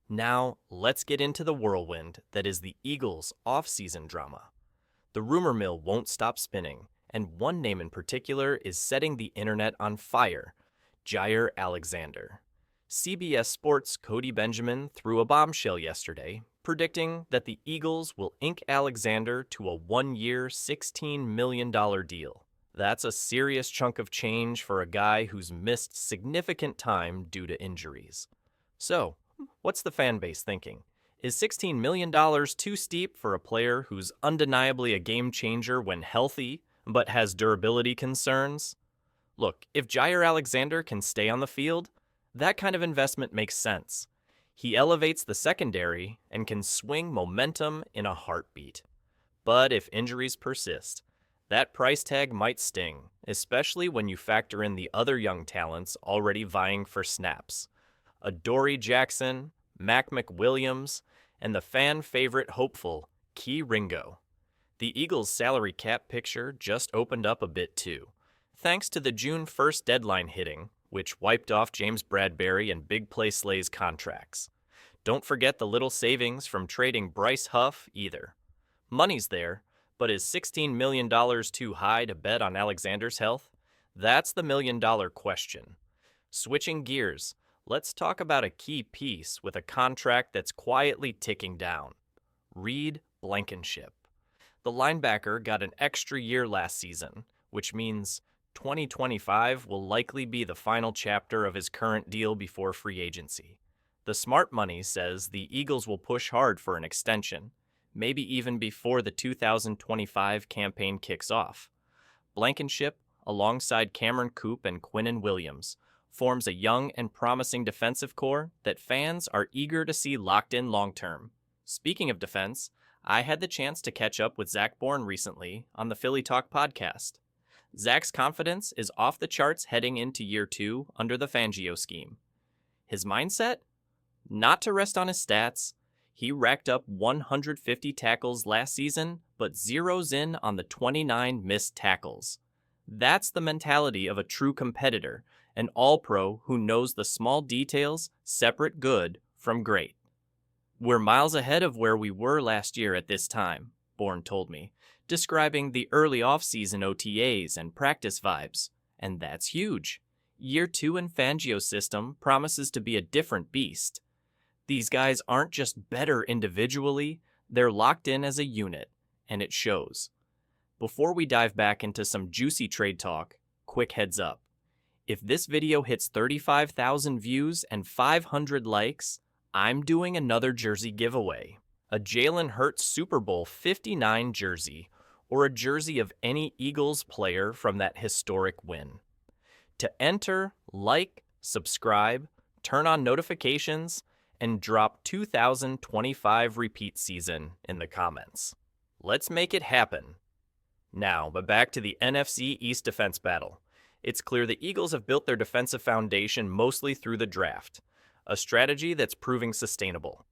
Now, let's get into the whirlwind that is the Eagles' off-season drama. The rumor mill won't stop spinning, and one name in particular is setting the internet on fire: Jair Alexander. CBS Sports' Cody Benjamin threw a bombshell yesterday, predicting that the Eagles will ink Alexander to a one-year, $16 million deal. That's a serious chunk of change for a guy who's missed significant time due to injuries. So, what's the fan base thinking? Is $16 million too steep for a player who's undeniably a game changer when healthy, but has durability concerns? Look, if Jair Alexander can stay on the field, that kind of investment makes sense. He elevates the secondary and can swing momentum in a heartbeat. But if injuries persist, that price tag might sting, especially when you factor in the other young talents already vying for snaps. Adoree Jackson, Mac McWilliams, and the fan-favorite hopeful, Key Ringo. The Eagles' salary cap picture just opened up a bit too, thanks to the June 1st deadline hitting, which wiped off James Bradbury and Big Play Slay's contracts. Don't forget the little savings from trading Bryce Huff either. Money's there, but is $16 million too high to bet on Alexander's health? That's the million-dollar question. Switching gears, let's talk about a key piece with a contract that's quietly ticking down: Reed Blankenship. The linebacker got an extra year last season, which means 2025 will likely be the final chapter of his current deal before free agency. The smart money says the Eagles will push hard for an extension, maybe even before the 2025 campaign kicks off. Blankenship, alongside Cameron Coop and Quinnen Williams, forms a young and promising defensive core that fans are eager to see locked in long-term. Speaking of defense, I had the chance to catch up with Zack Bourne recently on the Philly Talk podcast. Zack's confidence is off the charts heading into year 2 under the Fangio scheme. His mindset? Not to rest on his stats. He racked up 150 tackles last season, but zeroes in on the 29 missed tackles. That's the mentality of a true competitor, an all-pro who knows the small details separate good from great. We're miles ahead of where we were last year at this time, Bourne told me, describing the early off-season OTAs and practice vibes, and that's huge. Year 2 in Fangio's system promises to be a different beast. These guys aren't just better individually, they're locked in as a unit, and it shows. Before we dive back into some juicy trade talk, quick heads up. If this video hits 35,000 views and 500 likes, I'm doing another jersey giveaway. A Jaylen Hurts Super Bowl 59 jersey, or a jersey of any Eagles player from that historic win. To enter, like, subscribe, turn on notifications, and drop 2025 repeat season in the comments. Let's make it happen. Now, but back to the NFC East defense battle. It's clear the Eagles have built their defensive foundation mostly through the draft, a strategy that's proving sustainable.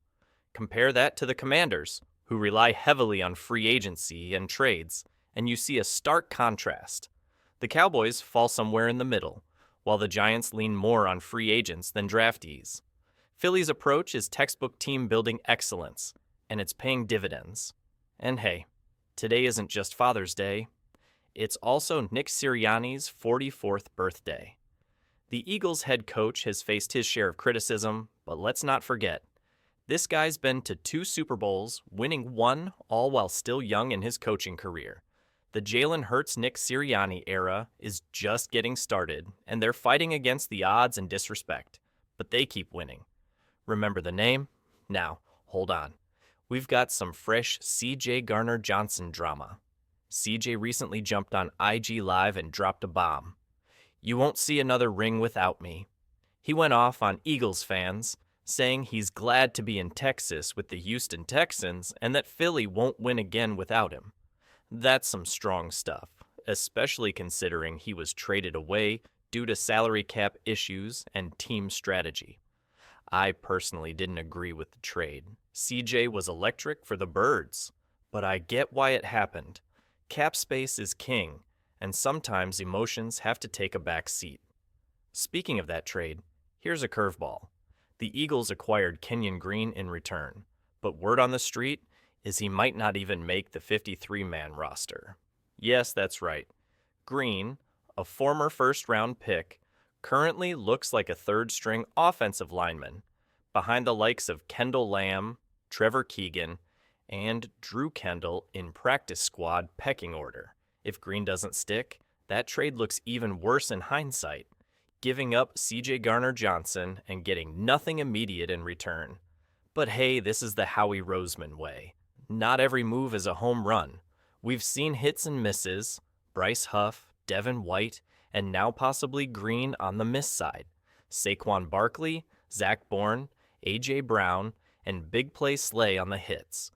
Compare that to the Commanders, who rely heavily on free agency and trades, and you see a stark contrast. The Cowboys fall somewhere in the middle, while the Giants lean more on free agents than draftees. Philly's approach is textbook team-building excellence, and it's paying dividends. And hey, today isn't just Father's Day. It's also Nick Sirianni's 44th birthday. The Eagles head coach has faced his share of criticism, but let's not forget, this guy's been to 2 Super Bowls, winning 1, all while still young in his coaching career. The Jaylen Hurts Nick Sirianni era is just getting started, and they're fighting against the odds and disrespect, but they keep winning. Remember the name? Now, hold on. We've got some fresh CJ Garner Johnson drama. CJ recently jumped on IG Live and dropped a bomb. "You won't see another ring without me." He went off on Eagles fans, saying he's glad to be in Texas with the Houston Texans and that Philly won't win again without him. That's some strong stuff, especially considering he was traded away due to salary cap issues and team strategy. I personally didn't agree with the trade. CJ was electric for the birds, but I get why it happened. Cap space is king, and sometimes emotions have to take a back seat. Speaking of that trade, here's a curveball. The Eagles acquired Kenyon Green in return, but word on the street is he might not even make the 53-man roster. Yes, that's right. Green, a former first-round pick, currently looks like a third-string offensive lineman, behind the likes of Kendall Lamb, Trevor Keegan, and Drew Kendall in practice squad pecking order. If Green doesn't stick, that trade looks even worse in hindsight, giving up C.J. Garner Johnson and getting nothing immediate in return. But hey, this is the Howie Roseman way. Not every move is a home run. We've seen hits and misses, Bryce Huff, Devin White, and now possibly Green on the miss side. Saquon Barkley, Zack Bourne, A.J. Brown, and Big Play Slay on the hits.